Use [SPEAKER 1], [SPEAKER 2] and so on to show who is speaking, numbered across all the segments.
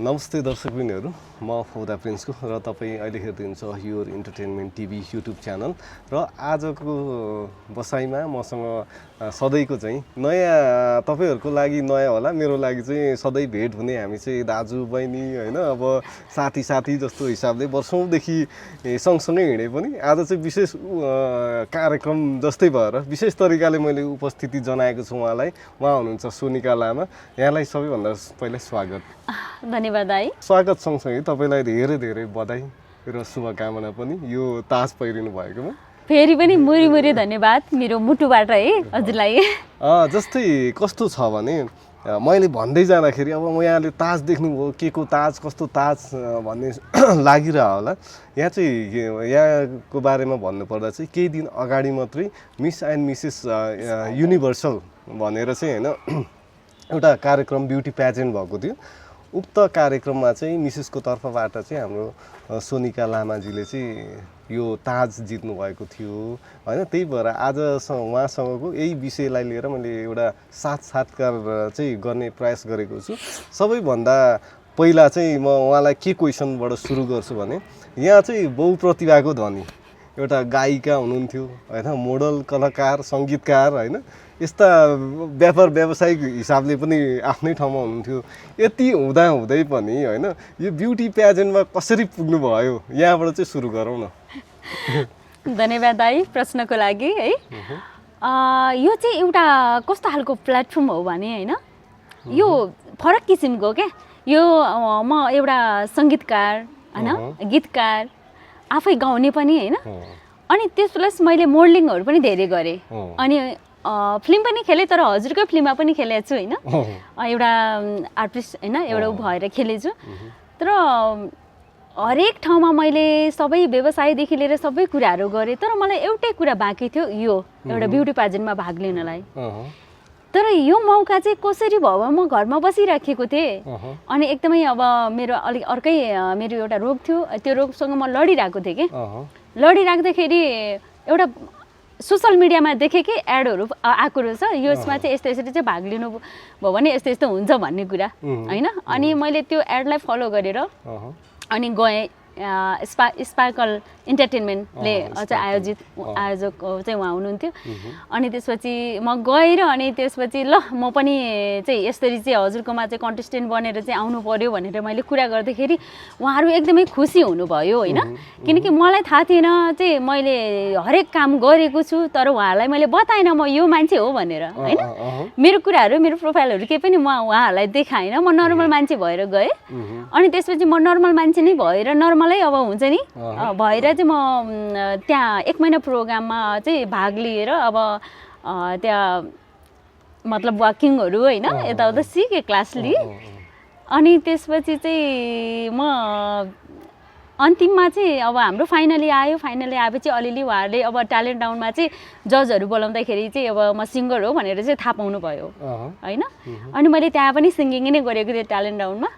[SPEAKER 1] नमस्ते दर्शकबिनहरू, म फौदा प्रिन्सको र तपाईँ अहिले हेर्दै हुनुहुन्छ your entertainment TV YouTube channel. र आजको बसाइमा मसँग सधैँको चाहिँ नयाँ, तपाईँहरूको लागि नयाँ होला, मेरो लागि चाहिँ सधैँ भेट हुने हामी चाहिँ दाजु बहिनी होइन, अब साथी जस्तो हिसाबले वर्षौँदेखि सँगसँगै हिँडे पनि आज चाहिँ विशेष कार्यक्रम जस्तै भएर विशेष तरिकाले मैले उपस्थिति जनाएको छु उहाँलाई। उहाँ हुनुहुन्छ सोनिका लामा। यहाँलाई सबैभन्दा पहिला स्वागत।
[SPEAKER 2] धन्यवाद दाइ।
[SPEAKER 1] स्वागत सँगसँगै तपाईँलाई धेरै धेरै बधाई र शुभकामना पनि यो ताज पहिरिनु भएकोमा।
[SPEAKER 2] फेरि पनि मुरी धन्यवाद मेरो मुटुबाट है हजुरलाई।
[SPEAKER 1] जस्तै कस्तो छ भने मैले भन्दै जाँदाखेरि अब यहाँले ताज देख्नुभयो, के को ताज, कस्तो ताज भन्ने लागिरह होला। यहाँ चाहिँ यहाँको बारेमा भन्नुपर्दा चाहिँ केही दिन अगाडि मात्रै मिस एन्ड मिसेस युनिभर्सल भनेर चाहिँ होइन एउटा कार्यक्रम ब्युटी प्याजेन्ट भएको थियो। उक्त कार्यक्रममा चाहिँ मिसेसको तर्फबाट चाहिँ हाम्रो सोनिका लामाजीले चाहिँ यो ताज जित्नु भएको थियो होइन। त्यही भएर आज उहाँसँगको यही विषयलाई लिएर मैले एउटा साक्षात्कार चाहिँ गर्ने प्रयास गरेको छु। सबैभन्दा पहिला चाहिँ म उहाँलाई के क्वेसनबाट सुरु गर्छु भने यहाँ चाहिँ बहुप्रतिभाको धनी एउटा गायिका हुनुहुन्थ्यो होइन, मोडल, कलाकार, सङ्गीतकार होइन, यस्ता व्यापार व्यावसायिक हिसाबले पनि आफ्नै ठाउँमा हुनुहुन्थ्यो। यति हुँदै पनि होइन यो ब्युटी प्याजेन्टमा कसरी पुग्नुभयो, यहाँबाट चाहिँ सुरु गरौँ न।
[SPEAKER 2] धन्यवाद दाइ प्रश्नको लागि है। यो चाहिँ एउटा कस्तो खालको प्लेटफर्म हो भने होइन, यो फरक किसिमको क्या। यो म एउटा सङ्गीतकार होइन, गीतकार, आफै गाउने पनि होइन, अनि त्यस प्लस मैले मोडलिङहरू पनि धेरै गरेँ, अनि फिल्म पनि खेलेँ, तर हजुरकै फिल्ममा पनि खेलेको छु होइन, एउटा आर्टिस्ट होइन, एउटा भएर खेलेछु। तर हरेक ठाउँमा मैले सबै व्यवसायदेखि लिएर सबै कुराहरू गरेँ, तर मलाई एउटै कुरा बाँकी थियो, यो एउटा ब्युटी प्याजेन्टमा भाग लिनलाई। तर यो मौका चाहिँ कसरी भयो, म घरमा बसिराखेको थिएँ अनि एकदमै अब मेरो अलिक अर्कै मेरो एउटा रोग थियो, त्यो रोगसँग म लडिरहेको थिएँ कि। लडिराख्दाखेरि एउटा सोसल मिडियामा देखेँ कि एडहरू आएको रहेछ, यसमा चाहिँ यसरी चाहिँ भाग लिनु भयो भने यस्तो हुन्छ भन्ने कुरा होइन। अनि मैले त्यो एडलाई फलो गरेर अनि गएँ। स्पार्कल इन्टरटेनमेन्टले चाहिँ आयोजक चाहिँ उहाँ हुनुहुन्थ्यो। अनि त्यसपछि म गएर अनि त्यसपछि ल म पनि चाहिँ यसरी चाहिँ हजुरकोमा चाहिँ कन्टेस्टेन्ट बनेर चाहिँ आउनु पर्यो भनेर मैले कुरा गर्दाखेरि उहाँहरू एकदमै खुसी हुनुभयो होइन। किनकि मलाई थाहा थिएन चाहिँ मैले हरेक काम गरेको छु, तर उहाँहरूलाई मैले बताएन म यो मान्छे हो भनेर होइन। मेरो कुराहरू, मेरो प्रोफाइलहरू केही पनि म उहाँहरूलाई देखाएन, म नर्मल मान्छे भएर गएँ। अनि त्यसपछि म नर्मल मान्छे नै भएर नर्मलै अब हुन्छ नि भएर चाहिँ म त्यहाँ 1 महिना प्रोग्राममा चाहिँ भाग लिएर अब त्यहाँ मतलब वाकिङहरू होइन यताउता सिकेँ, क्लास लिएँ। अनि त्यसपछि चाहिँ म अन्तिममा चाहिँ अब हाम्रो फाइनली आयो। फाइनली आएपछि अलिअलि उहाँहरूले अब ट्यालेन्ट डाउनमा चाहिँ जजहरू बोलाउँदाखेरि चाहिँ अब म सिङ्गर हो भनेर चाहिँ थाहा पाउनु भयो होइन। अनि मैले त्यहाँ पनि सिङ्गिङ नै गरेको थिएँ ट्यालेन्ट डाउनमा।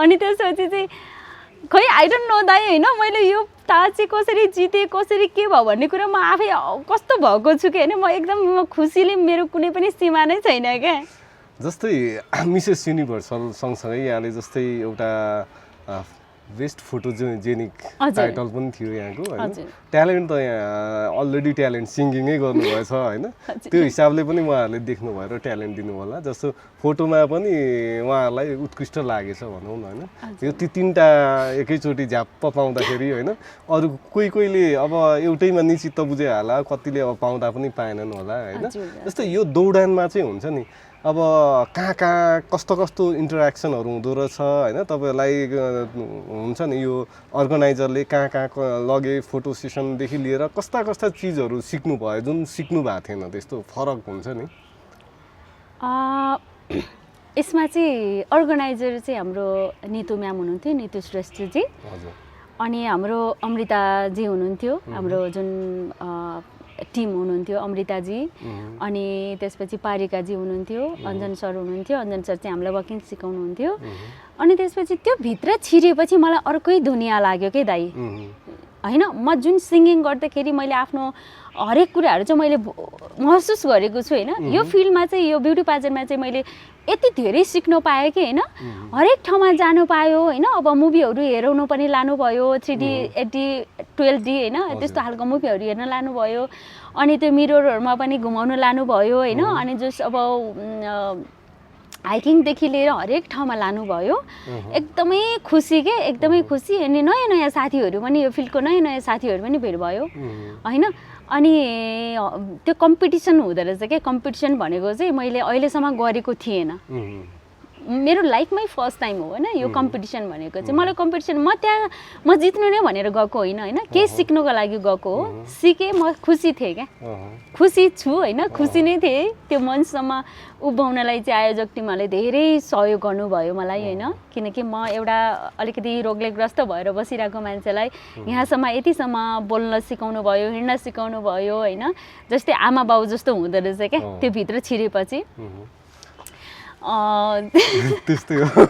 [SPEAKER 2] अनि त्यसपछि चाहिँ खै आई डोन्ट नो दाइ होइन, मैले यो ताज चाहिँ कसरी जितेँ, कसरी के भयो भन्ने कुरा म आफै कस्तो भएको छु कि होइन। म एकदम खुसीले मेरो कुनै पनि सीमा नै छैन क्या।
[SPEAKER 1] जस्तै मिसेस युनिभर्सल सँगसँगै यहाँले जस्तै एउटा बेस्ट फोटोजेनिक टाइटल पनि थियो यहाँको होइन। ट्यालेन्ट त यहाँ अलरेडी ट्यालेन्ट सिङ्गिङै गर्नुभएछ होइन, त्यो हिसाबले पनि उहाँहरूले देख्नुभयो र ट्यालेन्ट दिनु होला। जस्तो फोटोमा पनि उहाँहरूलाई उत्कृष्ट लागेछ भनौँ न होइन। यो ती 3टा एकैचोटि झ्याप्प पाउँदाखेरि होइन, अरू कोहीले अब एउटैमा निश्चित बुझे होला, कतिले अब पाउँदा पनि पाएनन् होला होइन। जस्तै यो दौडानमा चाहिँ हुन्छ नि अब कहाँ कस्तो इन्टरेक्सनहरू हुँदो रहेछ होइन। तपाईँहरूलाई हुन्छ नि यो अर्गनाइजरले कहाँ लगे, फोटो सेसनदेखि लिएर कस्ता चिजहरू सिक्नु भयो जुन सिक्नु भएको थिएन, त्यस्तो फरक हुन्छ नि
[SPEAKER 2] यसमा चाहिँ। अर्गनाइजर चाहिँ हाम्रो नितु म्याम हुनुहुन्थ्यो, नितु श्रेष्ठजी। अनि हाम्रो अमृताजी हुनुहुन्थ्यो, हाम्रो जुन टिम हुनुहुन्थ्यो, अमृताजी। अनि त्यसपछि पारिकाजी हुनुहुन्थ्यो, अञ्जन सर हुनुहुन्थ्यो। अञ्जन सर चाहिँ हामीलाई वकिङ सिकाउनुहुन्थ्यो। अनि त्यसपछि त्यो भित्र छिरेपछि मलाई अर्कै दुनियाँ लाग्यो कि दाइ। होइन म जुन सिङ्गिङ गर्दाखेरि मैले आफ्नो हरेक कुराहरू चाहिँ मैले महसुस गरेको छु होइन यो फिल्डमा चाहिँ यो ब्युटी पाजेन्टमा चाहिँ मैले यति धेरै सिक्न पाएँ कि होइन हरेक ठाउँमा जानु पायो होइन अब मुभीहरू हेराउनु पनि लानुभयो 3D 8D 12D होइन त्यस्तो खालको मुभीहरू हेर्न लानुभयो अनि त्यो मिररहरूमा पनि घुमाउनु लानुभयो होइन अनि जस अब हाइकिङदेखि लिएर हरेक ठाउँमा लानुभयो एकदमै खुसी के एकदमै खुसी अनि नयाँ नयाँ साथीहरू पनि यो फिल्डको नयाँ नयाँ साथीहरू पनि भेट भयो होइन अनि त्यो कम्पिटिसन हुँदो रहेछ क्या कम्पिटिसन भनेको चाहिँ मैले अहिलेसम्म गरेको थिएन मेरो लाइफमै फर्स्ट टाइम हो होइन यो कम्पिटिसन भनेको चाहिँ मलाई कम्पिटिसन म जित्नु नै भनेर गएको होइन होइन केही सिक्नुको लागि गएको हो सिकेँ म खुसी थिएँ क्या खुसी छु होइन खुसी नै थिएँ त्यो मञ्चसम्म उभ्याउनलाई चाहिँ आयोजक टिमहरूले धेरै सहयोग गर्नुभयो मलाई होइन किनकि म एउटा अलिकति रोगले ग्रस्त भएर बसिरहेको मान्छेलाई यहाँसम्म यतिसम्म बोल्न सिकाउनु भयो हिँड्न सिकाउनु भयो होइन जस्तै आमा बाउ जस्तो हुँदो रहेछ क्या त्यो भित्र छिरेपछि
[SPEAKER 1] त्यस्तै हो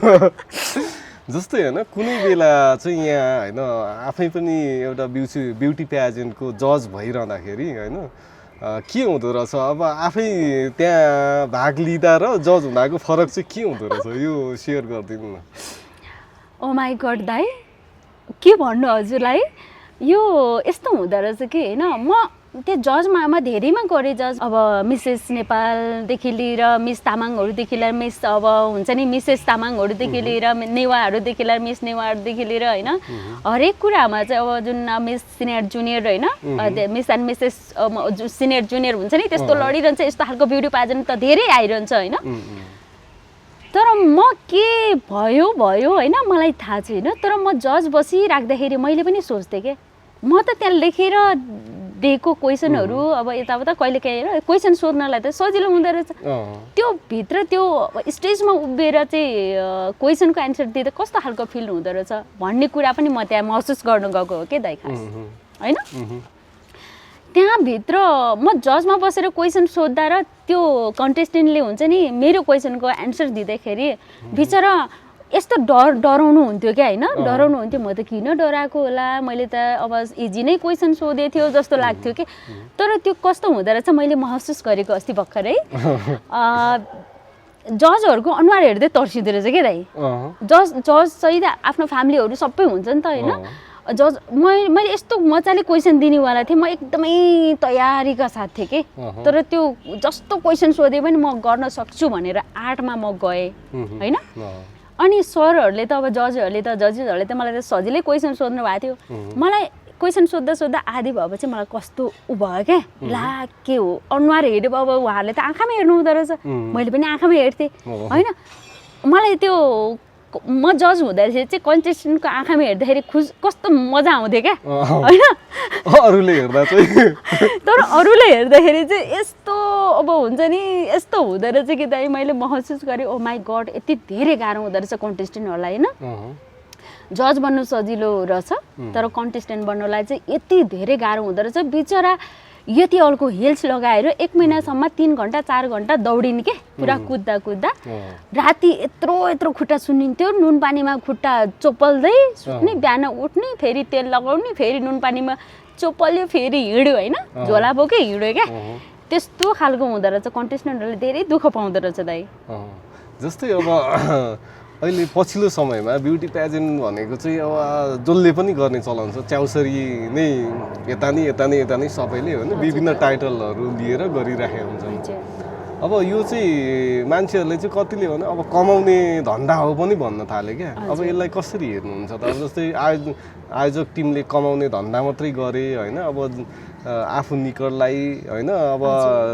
[SPEAKER 1] जस्तै होइन कुनै बेला चाहिँ यहाँ होइन आफै पनि एउटा ब्युटी प्याजेन्टको जज भइरहँदाखेरि होइन के हुँदो रहेछ अब आफै त्यहाँ भाग लिँदा र जज हुँदाको फरक चाहिँ के हुँदो रहेछ यो सेयर गरिदिनु न
[SPEAKER 2] ओ माई गड दाइ के भन्नु हजुरलाई यो यस्तो हुँदो रहेछ कि होइन म त्यो जजमा धेरैमा गरेँ जज अब मिसेस नेपालदेखि लिएर मिस तामाङहरूदेखि लिएर मिस अब हुन्छ नि मिसेस तामाङहरूदेखि लिएर नेवाहरूदेखि लिएर मिस नेवारदेखि लिएर होइन हरेक कुरामा चाहिँ अब जुन मिस सिनियर जुनियर होइन miss and Mrs senior junior हुन्छ नि त्यस्तो लडिरहन्छ यस्तो खालको ब्युटी पाजेन्ट त धेरै आइरहन्छ होइन तर म के भयो होइन मलाई थाहा छैन तर म जज बसिराख्दाखेरि मैले पनि सोच्थेँ कि म त त्यहाँ लेखेर दिएको क्वेसनहरू अब यताउता कहिले काहीँ क्वेसन सोध्नलाई त सजिलो हुँदो रहेछ त्यो भित्र त्यो स्टेजमा उभिएर चाहिँ क्वेसनको एन्सर दिँदा कस्तो खालको फिल हुँदो रहेछ भन्ने कुरा पनि म त्यहाँ महसुस गर्नु गएको हो कि दाइ खास होइन त्यहाँभित्र म जजमा बसेर क्वेसन सोद्धा र त्यो कन्टेस्टेन्टले हुन्छ नि मेरो क्वेसनको एन्सर दिँदाखेरि बिचरा यस्तो डराउनु हुन्थ्यो क्या होइन डराउनु हुन्थ्यो म त किन डराएको होला मैले त अब इजी नै क्वेसन सोधेको थियो जस्तो लाग्थ्यो कि तर त्यो कस्तो हुँदो रहेछ मैले महसुस गरेको अस्ति भर्खरै जजहरूको अनुहार हेर्दै तर्सिँदो रहेछ क्या दाइ जज सहित आफ्नो फ्यामिलीहरू सबै हुन्छ नि त होइन जज मैले यस्तो मजाले क्वेसन दिनेवाला थिएँ म एकदमै तयारीका साथ थिएँ कि तर त्यो जस्तो क्वेसन सोधे पनि म गर्न सक्छु भनेर आर्टमा म गएँ होइन अनि सरहरूले त अब जजेसहरूले त मलाई त सजिलै क्वेसन सोध्नु भएको थियो मलाई क्वेसन सोद्धा आधी भएपछि मलाई कस्तो भयो क्या ला के हो अनुहार हेऱ्यो अब उहाँहरूले त आँखामा हेर्नु हुँदो रहेछ मैले पनि आँखामा हेर्थेँ होइन मलाई त्यो म जज हुँदाखेरि चाहिँ कन्टेस्टेन्टको आँखामा हेर्दाखेरि कस्तो मजा आउँथ्यो क्या होइन
[SPEAKER 1] अरूले हेर्दा चाहिँ
[SPEAKER 2] तर अरूले हेर्दाखेरि चाहिँ यस्तो अब हुन्छ नि यस्तो हुँदो रहेछ कि दाइ मैले महसुस गरेँ ओ माई गड यति धेरै गाह्रो हुँदो रहेछ कन्टेस्टेन्टहरूलाई होइन जज बन्नु सजिलो रहेछ तर कन्टेस्टेन्ट बन्नुलाई चाहिँ यति धेरै गाह्रो हुँदो रहेछ बिचरा यति अल्को हिल्स लगाएर 1 महिनासम्म 3 घन्टा 4 घन्टा दौडिने के पुरा कुद्दा राति यत्रो खुट्टा सुनिन्थ्यो नुन पानीमा खुट्टा चोपल्दै सुत्ने बिहान उठ्ने फेरि तेल लगाउने फेरि नुन पानीमा चोपल्यो फेरि हिँड्यो होइन झोला बोके हिँड्यो क्या त्यस्तो खालको हुँदो रहेछ कन्टेस्टेन्टहरूले धेरै दुःख पाउँदो रहेछ दाइ
[SPEAKER 1] जस्तै अब अहिले पछिल्लो समयमा ब्युटी प्याजेन्ट भनेको चाहिँ अब जसले पनि गर्ने चलन छ च्याउसरी नै यता नि सबैले होइन विभिन्न टाइटलहरू लिएर गरिराखेका हुन्छन् अब यो चाहिँ मान्छेहरूले चाहिँ कतिले भने अब कमाउने धन्दा हो पनि भन्न थाले क्या अब यसलाई कसरी हेर्नुहुन्छ त अब जस्तै आयोजक टिमले कमाउने धन्दा मात्रै गरे होइन अब आफू निकटलाई होइन अब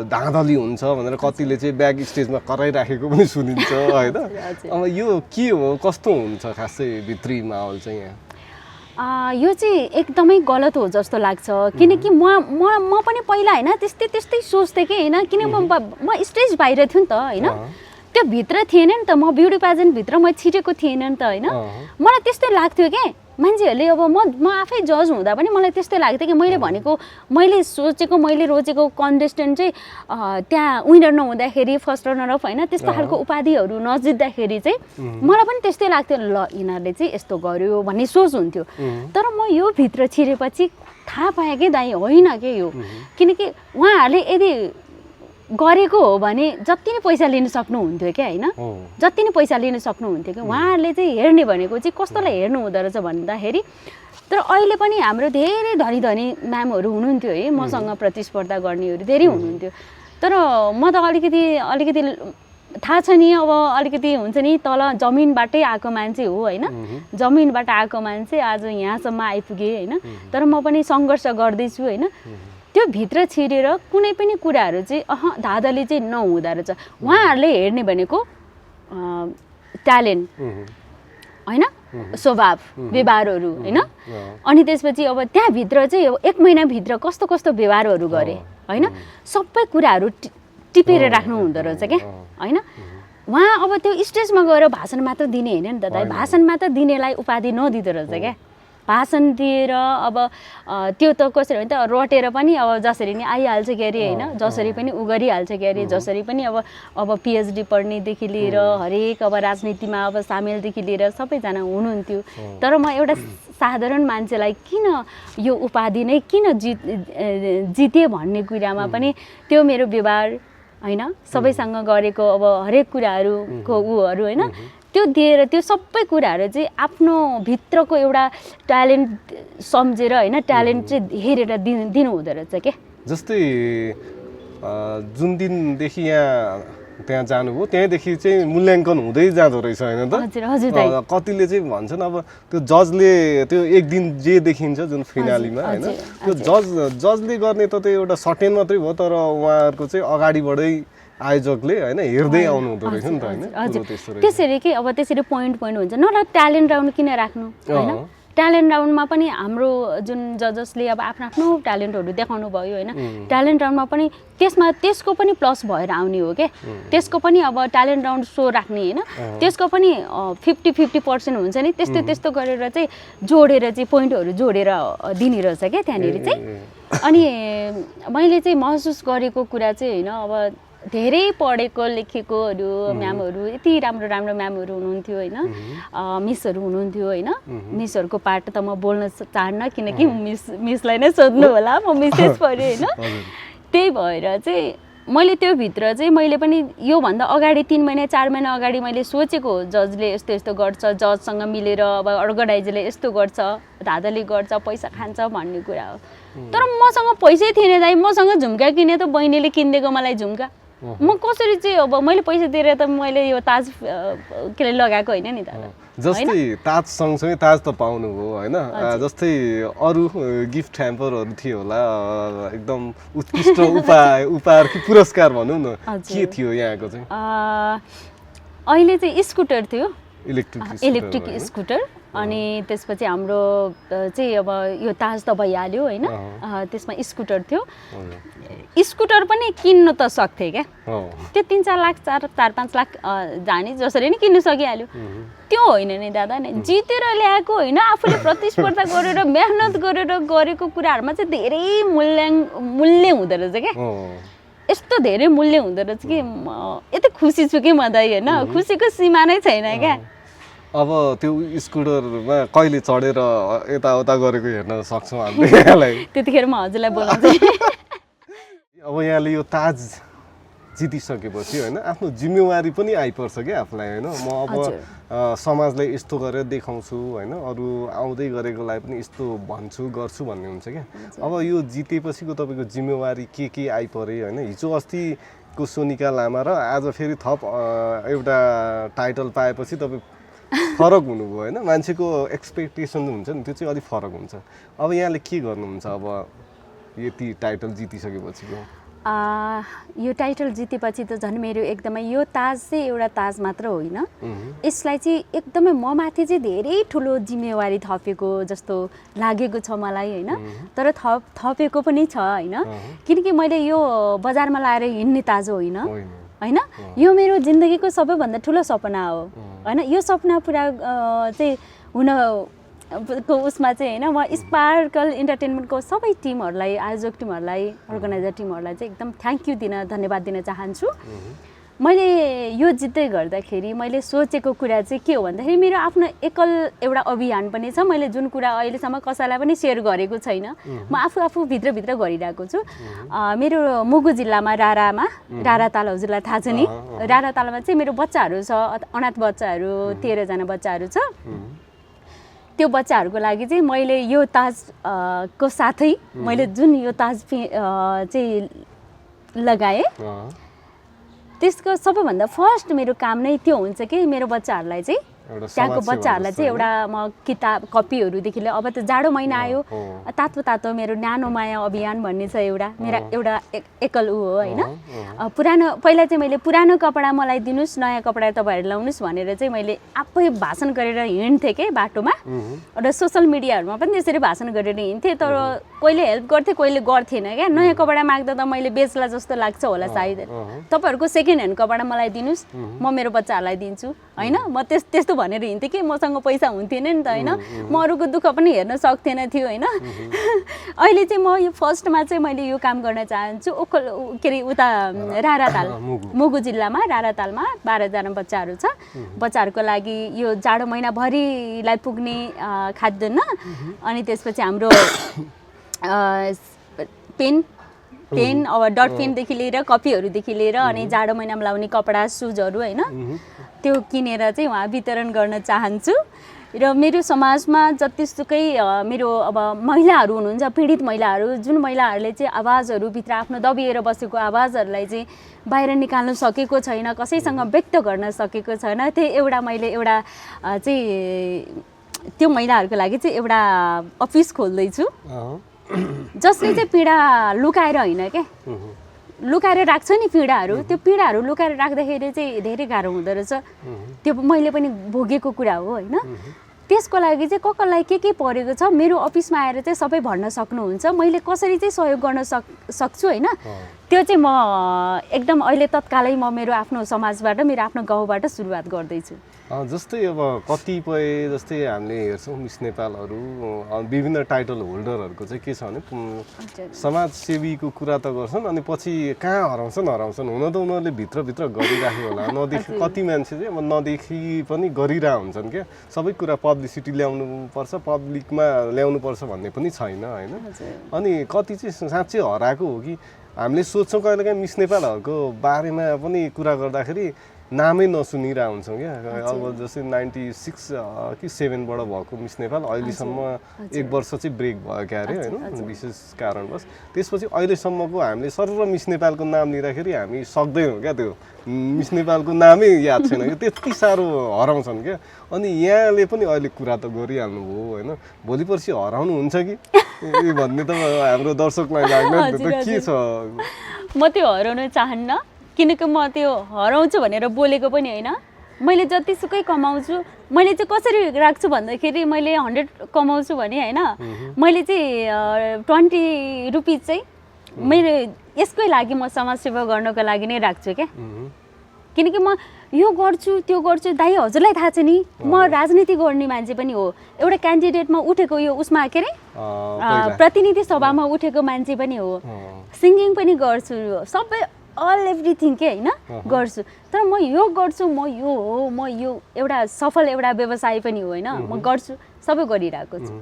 [SPEAKER 1] धाँधली हुन्छ भनेर कतिले चाहिँ ब्याक स्टेजमा कराइराखेको पनि सुनिन्छ होइन अब यो के हो कस्तो हुन्छ खासै भित्री माहौल चाहिँ यहाँ
[SPEAKER 2] यो चाहिँ एकदमै गलत हो जस्तो लाग्छ किनकि म पनि पहिला होइन त्यस्तै सोच्थेँ कि होइन किन म स्टेज बाहिर थियो नि त होइन त्यो भित्र थिएन नि त म ब्युटी प्याजेन्ट भित्र म छिटेको थिएन नि त होइन मलाई त्यस्तै लाग्थ्यो कि मान्छेहरूले अब म आफै जज हुँदा पनि मलाई त्यस्तै लाग्थ्यो कि मैले भनेको मैले सोचेको मैले रोजेको कन्टेस्टेन्ट चाहिँ त्यहाँ विनर नहुँदाखेरि फर्स्ट रनर अफ होइन त्यस्तो खालको उपाधिहरू नजित्दाखेरि चाहिँ मलाई पनि त्यस्तै लाग्थ्यो ल यिनीहरूले चाहिँ यस्तो गर्यो भन्ने सोच हुन्थ्यो तर म यो भित्र छिरेपछि थाहा पाएँ कि दाइ होइन के यो किनकि उहाँहरूले यदि गरेको हो भने जति नै पैसा लिन सक्नुहुन्थ्यो क्या होइन जति नै पैसा लिन सक्नुहुन्थ्यो कि उहाँहरूले चाहिँ हेर्ने भनेको चाहिँ कस्तोलाई हेर्नु हुँदो रहेछ भन्दाखेरि तर अहिले पनि हाम्रो धेरै धनी धनी म्यामहरू हुनुहुन्थ्यो है मसँग प्रतिस्पर्धा गर्नेहरू धेरै हुनुहुन्थ्यो तर म त अलिकति थाहा छ नि अब अलिकति हुन्छ नि तल जमिनबाटै आएको मान्छे हो होइन जमिनबाट आएको मान्छे आज यहाँसम्म आइपुगेँ होइन तर म पनि सङ्घर्ष गर्दैछु होइन त्यो भित्र छिरेर कुनै पनि कुराहरू चाहिँ धाँधली चाहिँ नहुँदो रहेछ उहाँहरूले हेर्ने भनेको ट्यालेन्ट होइन स्वभाव व्यवहारहरू होइन अनि त्यसपछि अब त्यहाँभित्र चाहिँ अब 1 महिनाभित्र कस्तो कस्तो व्यवहारहरू गरे होइन सबै कुराहरू टिपेर राख्नु हुँदो रहेछ क्या होइन उहाँ अब त्यो स्टेजमा गएर भाषण मात्र दिने होइन नि त दाइ भाषण मात्र दिनेलाई उपाधि नदिँदो रहेछ क्या भाषण दिएर अब त्यो त कसरी भने त रटेर पनि अब जसरी नि आइहाल्छ के अरे होइन जसरी पनि उ गरिहाल्छ के अरे जसरी पनि अब पिएचडी पढ्नेदेखि लिएर हरेक अब राजनीतिमा अब सामेलदेखि लिएर सबैजना हुनुहुन्थ्यो तर म एउटा साधारण मान्छेलाई किन यो उपाधि नै किन जिते भन्ने कुरामा पनि त्यो मेरो व्यवहार होइन सबैसँग गरेको अब हरेक कुराहरूको उहरू होइन त्यो दिएर त्यो सबै कुराहरू चाहिँ आफ्नो भित्रको एउटा ट्यालेन्ट सम्झेर होइन ट्यालेन्ट चाहिँ हेरेर दिनु हुँदो रहेछ क्या
[SPEAKER 1] जस्तै जुन दिनदेखि त्यहाँ जानुभयो त्यहीँदेखि चाहिँ मूल्याङ्कन हुँदै जाँदो रहेछ होइन त कतिले चाहिँ भन्छन् अब त्यो जजले त्यो एक दिन जे देखिन्छ जुन फिनालीमा होइन त्यो जजले गर्ने त त्यो एउटा सर्टेन मात्रै भयो तर उहाँहरूको चाहिँ अगाडिबाटै आयोजकले होइन हेर्दै आउनु हुँदो रहेछ नि त होइन
[SPEAKER 2] त्यसरी कि अब त्यसरी पोइन्ट हुन्छ न ट्यालेन्ट राउन्ड किन राख्नु होइन ट्यालेन्ट राउन्डमा पनि हाम्रो जुन जजसले अब आफ्नो ट्यालेन्टहरू देखाउनु भयो होइन ट्यालेन्ट राउन्डमा पनि त्यसको पनि प्लस भएर आउने हो क्या त्यसको पनि अब ट्यालेन्ट राउन्ड सो राख्ने होइन त्यसको पनि 50-50% हुन्छ नि त्यस्तो गरेर चाहिँ जोडेर चाहिँ पोइन्टहरू जोडेर दिने रहेछ क्या त्यहाँनिर चाहिँ अनि मैले चाहिँ महसुस गरेको कुरा चाहिँ होइन अब धेरै पढेको लेखेकोहरू म्यामहरू यति राम्रो म्यामहरू हुनुहुन्थ्यो होइन मिसहरू हुनुहुन्थ्यो होइन मिसहरूको पार्ट त म बोल्न चाहन्न किनकि मिसलाई नै सोध्नु होला म मिसेस पऱ्यो होइन त्यही भएर चाहिँ मैले त्यो भित्र चाहिँ मैले पनि योभन्दा अगाडि 3 महिना 4 महिना अगाडि मैले सोचेको जजले यस्तो गर्छ जजसँग मिलेर अब अर्गनाइजरले यस्तो गर्छ धाँधली गर्छ पैसा खान्छ भन्ने कुरा हो तर मसँग पैसै थिएन दाइ मसँग झुम्का किने त बहिनीले किनिदिएको मलाई झुम्का म कसरी चाहिँ अब मैले पैसा दिएर त मैले यो ताज के लगाएको होइन नि त
[SPEAKER 1] जस्तै ताज सँगसँगै ताज त पाउनु हो होइन जस्तै अरू गिफ्ट ह्याम्परहरू थियो होला एकदम उत्कृष्ट उपहार कि पुरस्कार भनौँ न के थियो यहाँको चाहिँ
[SPEAKER 2] अहिले चाहिँ स्कुटर थियो
[SPEAKER 1] इलेक्ट्रिक
[SPEAKER 2] स्कुटर अनि त्यसपछि हाम्रो चाहिँ अब यो ताज त भइहाल्यो होइन त्यसमा स्कुटर थियो स्कुटर पनि किन्न त सक्थे क्या त्यो 3-4 लाख 4-5 लाख जाने जसरी नै किन्न सकिहाल्यो त्यो होइन नि दादा नि जितेर ल्याएको होइन आफूले प्रतिस्पर्धा गरेर मेहनत गरेर गरेको कुराहरूमा चाहिँ धेरै मूल्य हुँदो रहेछ क्या यस्तो धेरै मूल्य हुँदो रहेछ कि यति खुसी छु कि म दाइ होइन खुसीको सीमा नै छैन क्या
[SPEAKER 1] अब त्यो स्कुटरमा कहिले चढेर यताउता गरेको हेर्न सक्छौँ हामीले यहाँलाई
[SPEAKER 2] त्यतिखेर म हजुरलाई बोलाउँछु
[SPEAKER 1] अब यहाँले यो ताज जितिसकेपछि होइन आफ्नो जिम्मेवारी पनि आइपर्छ क्या आफूलाई होइन म अब समाजलाई यस्तो गरेर देखाउँछु होइन अरू आउँदै गरेकोलाई पनि यस्तो भन्छु गर्छु भन्ने हुन्छ क्या अब यो जितेपछिको तपाईँको जिम्मेवारी के आइपरे होइन हिजो अस्तिको सोनिका लामा र आज फेरि थप एउटा टाइटल पाएपछि तपाईँ फरक हुनुभयो होइन मान्छेको एक्सपेक्टेसन हुन्छ नि त्यो चाहिँ अलिक फरक हुन्छ अब यहाँले के गर्नुहुन्छ अब यति टाइटल जितिसकेपछिको
[SPEAKER 2] यो टाइटल जितेपछि त झन् मेरो एकदमै यो ताज चाहिँ एउटा ताज मात्र होइन यसलाई चाहिँ एकदमै म माथि चाहिँ धेरै ठुलो जिम्मेवारी थपेको जस्तो लागेको छ मलाई होइन तर थपेको पनि छ होइन किनकि मैले यो बजारमा लाएर हिँड्ने ताज होइन होइन यो मेरो जिन्दगीको सबैभन्दा ठुलो सपना हो होइन यो सपना पुरा चाहिँ हुन को उसमा चाहिँ होइन म स्पार्कल इन्टरटेनमेन्टको सबै टिमहरूलाई आयोजक टिमहरूलाई अर्गनाइजर टिमहरूलाई चाहिँ एकदम थ्याङ्क यू धन्यवाद दिन चाहन्छु। मैले यो जित्दै गर्दाखेरि मैले सोचेको कुरा चाहिँ के हो भन्दाखेरि मेरो आफ्नो एकल एउटा अभियान पनि छ। मैले जुन कुरा अहिलेसम्म कसैलाई पनि सेयर गरेको छैन, म आफू भित्रभित्र गरिरहेको छु। मेरो मुगु जिल्लामा राराताल हजुरलाई थाहा छ नि, रारातालमा चाहिँ मेरो बच्चाहरू छ, अनाथ बच्चाहरू 13 जना बच्चाहरू छ। त्यो बच्चाहरूको लागि चाहिँ मैले यो ताज को साथै मैले जुन यो ताज चाहिँ लगाएँ त्यसको सबैभन्दा फर्स्ट मेरो काम नै त्यो हुन्छ कि मेरो बच्चाहरूलाई चाहिँ त्यहाँको बच्चाहरूलाई चाहिँ एउटा म किताब कपीहरूदेखि लिएर अब त जाडो महिना आयो, तातो तातो मेरो न्यानो माया अभियान भन्ने छ एउटा मेरा एउटा एकल ऊ हो होइन। पुरानो पहिला चाहिँ मैले पुरानो कपडा मलाई दिनुहोस्, नयाँ कपडा तपाईँहरू लाउनुहोस् भनेर चाहिँ मैले आफै भाषण गरेर हिँड्थेँ के बाटोमा र सोसल मिडियाहरूमा पनि त्यसरी भाषण गरेर हिँड्थेँ। तर कहिले हेल्प गर्थेँ कहिले गर्थेन क्या। नयाँ कपडा माग्दा त मैले बेच्ला जस्तो लाग्छ होला सायद, तपाईँहरूको सेकेन्ड ह्यान्ड कपडा मलाई दिनुहोस् म मेरो बच्चाहरूलाई दिन्छु होइन। म त्यस्तो भनेर हिँड्थेँ कि मसँग पैसा हुन्थेन नि त होइन, म अरूको दुःख पनि हेर्न सक्थेन थियो होइन। अहिले चाहिँ म यो फर्स्टमा चाहिँ मैले यो काम गर्न चाहन्छु। के अरे उता राराताल मुगु जिल्लामा रारातालमा 12 जना बच्चाहरू छ। बच्चाहरूको लागि यो जाडो महिनाभरिलाई पुग्ने खाद्यान्न अनि त्यसपछि हाम्रो पेन अब डट पेनदेखि लिएर कपीहरूदेखि लिएर अनि जाडो महिनामा लाउने कपडा सुजहरू होइन त्यो किनेर चाहिँ उहाँ वितरण गर्न चाहन्छु। र मेरो समाजमा जतिसुकै मेरो अब महिलाहरू हुनुहुन्छ, पीडित महिलाहरू, जुन महिलाहरूले चाहिँ आवाजहरू भित्र आफ्नो दबिएर बसेको आवाजहरूलाई चाहिँ बाहिर निकाल्न सकेको छैन, कसैसँग व्यक्त गर्न सकेको छैन, त्यही एउटा मैले एउटा चाहिँ त्यो महिलाहरूको लागि चाहिँ एउटा अफिस खोल्दैछु जसले चाहिँ पीडा लुकाएर होइन क्या, लुकाएर राख्छ नि पीडाहरू, त्यो पीडाहरू लुकाएर राख्दाखेरि चाहिँ धेरै गाह्रो हुँदो रहेछ। त्यो मैले पनि भोगेको कुरा हो होइन। त्यसको लागि चाहिँ कसलाई के परेको छ मेरो अफिसमा आएर चाहिँ सबै भन्न सक्नुहुन्छ, मैले कसरी चाहिँ सहयोग गर्न सक्छु होइन। त्यो चाहिँ म एकदम अहिले तत्कालै म मेरो आफ्नो समाजबाट मेरो आफ्नो गाउँबाट सुरुवात गर्दैछु।
[SPEAKER 1] जस्तै अब कतिपय जस्तै हामीले हेर्छौँ मिस नेपालहरू विभिन्न टाइटल होल्डरहरूको चाहिँ के छ भने समाजसेवीको कुरा त गर्छन् अनि पछि कहाँ हराउँछन् हुन त उनीहरूले भित्रभित्र गरिराख्यो होला, नदेखि कति मान्छे चाहिँ अब नदेखि पनि गरिरहेको हुन्छन् क्या। सबै कुरा पब्लिसिटी ल्याउनुपर्छ, पब्लिकमा ल्याउनुपर्छ भन्ने पनि छैन होइन। अनि कति चाहिँ साँच्चै हराएको हो कि हामीले सोध्छौँ कहिलेकाहीँ मिस नेपालहरूको बारेमा पनि कुरा गर्दाखेरि नामै नसुनिरहेको हुन्छौँ क्या। अब जस्तै 96 कि 7बाट भएको मिस नेपाल अहिलेसम्म 1 वर्ष चाहिँ ब्रेक भयो क्या अरे होइन विशेष कारणवश। त्यसपछि अहिलेसम्मको हामीले सर्व मिस नेपालको नाम लिँदाखेरि हामी सक्दैनौँ क्या, त्यो मिस नेपालको नामै याद छैन क्या, त्यति साह्रो हराउँछन् क्या। अनि यहाँले पनि अहिले कुरा त गरिहाल्नु भयो होइन, भोलि पर्सि हराउनुहुन्छ कि भन्ने त हाम्रो दर्शकलाई लाग्दैन, त्यो त के छ?
[SPEAKER 2] म त्यो हराउन चाहन्न, किनकि म त्यो हराउँछु भनेर बोलेको पनि होइन। मैले जतिसुकै कमाउँछु मैले चाहिँ कसरी राख्छु भन्दाखेरि मैले 100 कमाउँछु भने होइन, मैले चाहिँ 20 रुपिस चाहिँ मेरो यसकै लागि म समाजसेवा गर्नको लागि नै राख्छु क्या। किनकि म यो गर्छु त्यो गर्छु, दाइ हजुरलाई थाहा छ नि म राजनीति गर्ने मान्छे पनि हो, एउटा क्यान्डिडेटमा उठेको यो उसमा के अरे प्रतिनिधि सभामा उठेको मान्छे पनि हो, सिङ्गिङ पनि गर्छु, सबै अल एभ्रिथिङ के होइन गर्छु। तर म यो गर्छु, म यो एउटा सफल एउटा व्यवसाय पनि हो होइन, म गर्छु सबै गरिरहेको छु।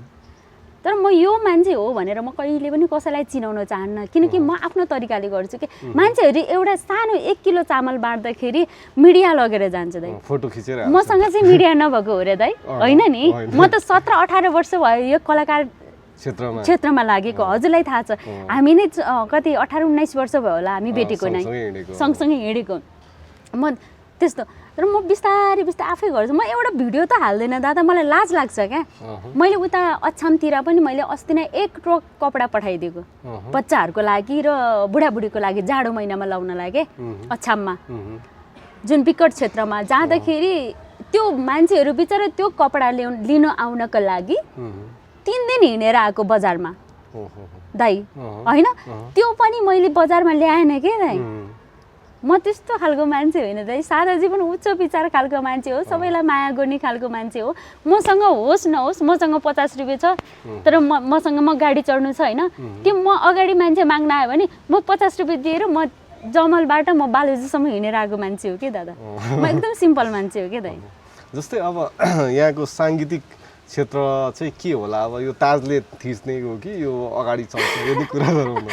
[SPEAKER 2] तर म यो मान्छे हो भनेर म कहिले पनि कसैलाई चिनाउन चाहन्न, किनकि म आफ्नो तरिकाले गर्छु कि मान्छेहरू एउटा सानो 1 किलो चामल बाँड्दाखेरि मिडिया लगेर जान्छ दाइ,
[SPEAKER 1] फोटो खिचेर
[SPEAKER 2] मसँग चाहिँ मिडिया नभएको हो रे दाइ होइन नि। म त 17-18 वर्ष भयो यो कलाकार क्षेत्रमा लागेको, हजुरलाई थाहा छ। हामी नै कति 18-19 वर्ष भयो होला हामी भेटेको नै, सँगसँगै हिँडेको। म त्यस्तो तर म बिस्तारै आफै गर्छु। म एउटा भिडियो त हाल्दैन दादा, मलाई लाज लाग्छ क्या। मैले उता अछामतिर पनि मैले अस्ति नै 1 ट्रक कपडा पठाइदिएको बच्चाहरूको लागि र बुढाबुढीको लागि जाडो महिनामा लाउनलाई के अछाममा, जुन विकट क्षेत्रमा जाँदाखेरि त्यो मान्छेहरू बिचरा त्यो कपडा लिन आउनको लागि 3 दिन हिँडेर आएको बजारमा दाइ होइन। त्यो पनि मैले बजारमा ल्याएन के दाइ, म त्यस्तो खालको मान्छे होइन दाइ सारा जीवन उच्च विचार खालको मान्छे हो सबैलाई माया गर्ने खालको मान्छे हो मसँग होस् नहोस् मसँग 50 रुपियाँ छ तर मसँग म गाडी चढ्नु छ होइन त्यो म अगाडि मान्छे माग्न आयो भने म 50 रुपियाँ दिएर म जमलबाट म बालुजीसम्म हिँडेर आएको मान्छे हो कि दादा म एकदम सिम्पल मान्छे हो कि दाइ
[SPEAKER 1] जस्तै अब यहाँको साङ्गीतिक क्षेत्र चाहिँ के होला अब यो ताजले थिच्ने हो कि यो अगाडि चल्छ यदि कुरा गरौँ न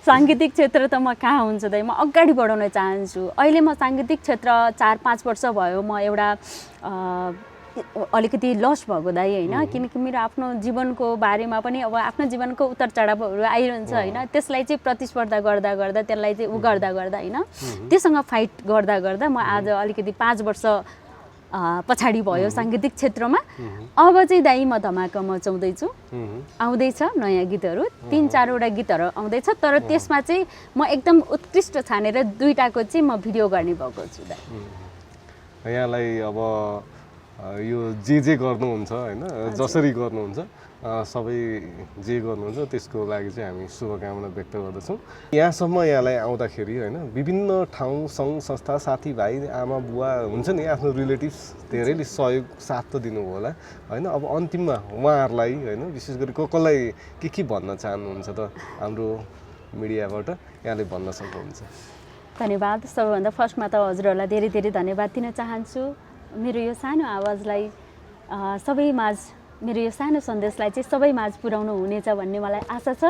[SPEAKER 2] साङ्गीतिक क्षेत्र त म कहाँ हुन्छ दाइ म अगाडि बढाउन चाहन्छु अहिले म साङ्गीतिक क्षेत्र 4-5 वर्ष भयो म एउटा अलिकति लस भएको दाइ होइन किनकि मेरो आफ्नो जीवनको बारेमा पनि अब आफ्नो जीवनको उतार चढावहरू आइरहन्छ होइन त्यसलाई चाहिँ प्रतिस्पर्धा गर्दा गर्दा त्यसलाई चाहिँ गर्दा गर्दा होइन त्योसँग फाइट गर्दा गर्दा म आज अलिकति 5 वर्ष पछाडि भयो साङ्गीतिक क्षेत्रमा अब चाहिँ दाइ म धमाका मचाउँदैछु आउँदैछ नयाँ गीतहरू 3-4 वटा गीतहरू आउँदैछ तर त्यसमा चाहिँ म एकदम उत्कृष्ट छानेर 2टाको चाहिँ म भिडियो गर्ने भएको छु दाइ
[SPEAKER 1] यहाँलाई अब यो जे गर्नुहुन्छ होइन जसरी गर्नुहुन्छ सबै जे गर्नुहुन्छ त्यसको लागि चाहिँ हामी शुभकामना व्यक्त गर्दछौँ यहाँसम्म यहाँलाई आउँदाखेरि होइन विभिन्न ठाउँ सङ्घ संस्था साथीभाइ आमा बुवा हुन्छ नि आफ्नो रिलेटिभ्स धेरैले सहयोग साथ त दिनुभयो होला होइन अब अन्तिममा उहाँहरूलाई होइन विशेष गरी कसलाई के भन्न चाहनुहुन्छ त हाम्रो मिडियाबाट यहाँले भन्न सक्नुहुन्छ
[SPEAKER 2] धन्यवाद सबैभन्दा फर्स्टमा त हजुरहरूलाई धेरै धेरै धन्यवाद दिन चाहन्छु मेरो यो सानो आवाजलाई सबैमाझ मेरो यो सानो सन्देशलाई चाहिँ सबैमाझ पुर्याउनु हुनेछ भन्ने मलाई आशा छ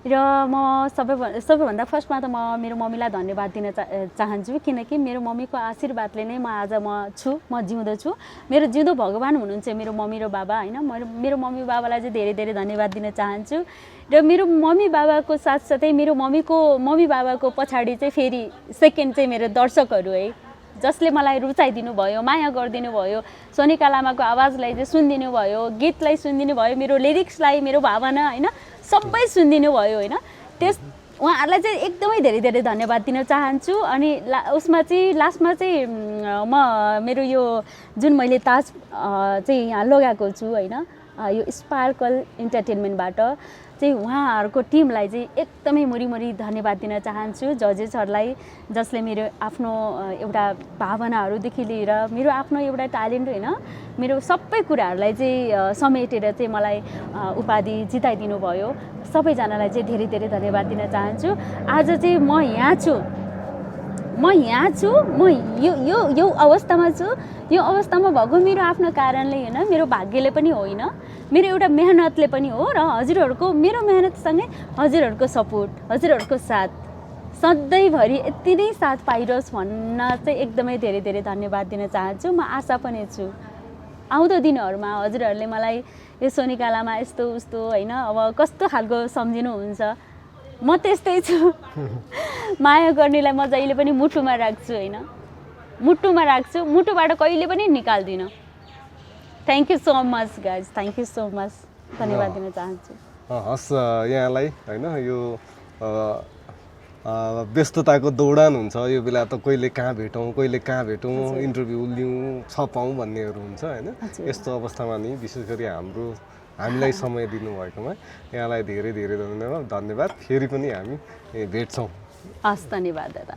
[SPEAKER 2] र म सबैभन्दा फर्स्टमा त म मेरो मम्मीलाई धन्यवाद दिन चाहन्छु किनकि मेरो मम्मीको आशीर्वादले नै म आज म जिउँदो छु मेरो जिउँदो भगवान् हुनुहुन्छ मेरो मम्मी र बाबा होइन मेरो मम्मी बाबालाई चाहिँ धेरै धेरै धन्यवाद दिन चाहन्छु र मेरो मम्मी बाबाको साथसाथै मेरो मम्मी बाबाको पछाडि चाहिँ फेरि सेकेन्ड चाहिँ मेरो दर्शकहरू है जसले मलाई रुचाइदिनु भयो माया गरिदिनु भयो सोनिका लामाको आवाजलाई चाहिँ सुनिदिनु भयो गीतलाई सुनिदिनु भयो मेरो लिरिक्सलाई मेरो भावना होइन सबै सुनिदिनु भयो होइन उहाँहरूलाई चाहिँ एकदमै धेरै धेरै धन्यवाद दिन चाहन्छु अनि उसमा चाहिँ लास्टमा चाहिँ म मेरो यो जुन मैले ताज चाहिँ यहाँ लगाएको छु होइन यो स्पार्कल इन्टरटेनमेन्टबाट चाहिँ उहाँहरूको टिमलाई चाहिँ एकदमै मुरी धन्यवाद दिन चाहन्छु जजेसहरूलाई जसले मेरो आफ्नो एउटा भावनाहरूदेखि लिएर मेरो आफ्नो एउटा ट्यालेन्ट होइन मेरो सबै कुराहरूलाई चाहिँ समेटेर चाहिँ मलाई उपाधि जिताइदिनु भयो सबैजनालाई चाहिँ धेरै धेरै धन्यवाद दिन चाहन्छु आज चाहिँ म यहाँ छु म यो अवस्थामा छु यो अवस्थामा भएको मेरो आफ्नो कारणले होइन मेरो भाग्यले पनि होइन मेरो एउटा मेहनतले पनि हो र हजुरहरूको मेरो मेहनतसँगै हजुरहरूको सपोर्ट हजुरहरूको साथ सधैँभरि यति नै साथ पाइरोस् भन्न चाहिँ एकदमै धेरै धेरै धन्यवाद दिन चाहन्छु म आशा पनि छु आउँदो दिनहरूमा हजुरहरूले मलाई यो सोनिका लामा यस्तो उस्तो होइन अब कस्तो खालको सम्झिनुहुन्छ म त्यस्तै छु माया गर्नेलाई म जहिले पनि मुटुमा राख्छु होइन मुटुमा राख्छु मुटुबाट कहिले पनि निकाल्दिनँ thank you so much guys thank you so much धन्यवाद दिन चाहन्छु
[SPEAKER 1] हस् यहाँलाई होइन यो व्यस्तताको दौडान हुन्छ यो बेला त कहिले कहाँ भेटौँ इन्टरभ्यू लिउँ छपाउँ भन्नेहरू हुन्छ होइन यस्तो अवस्थामा नि विशेष गरी हामीलाई समय दिनुभएकोमा यहाँलाई धेरै धेरै धन्यवाद फेरि पनि हामी भेट्छौँ
[SPEAKER 2] हस् धन्यवाद दादा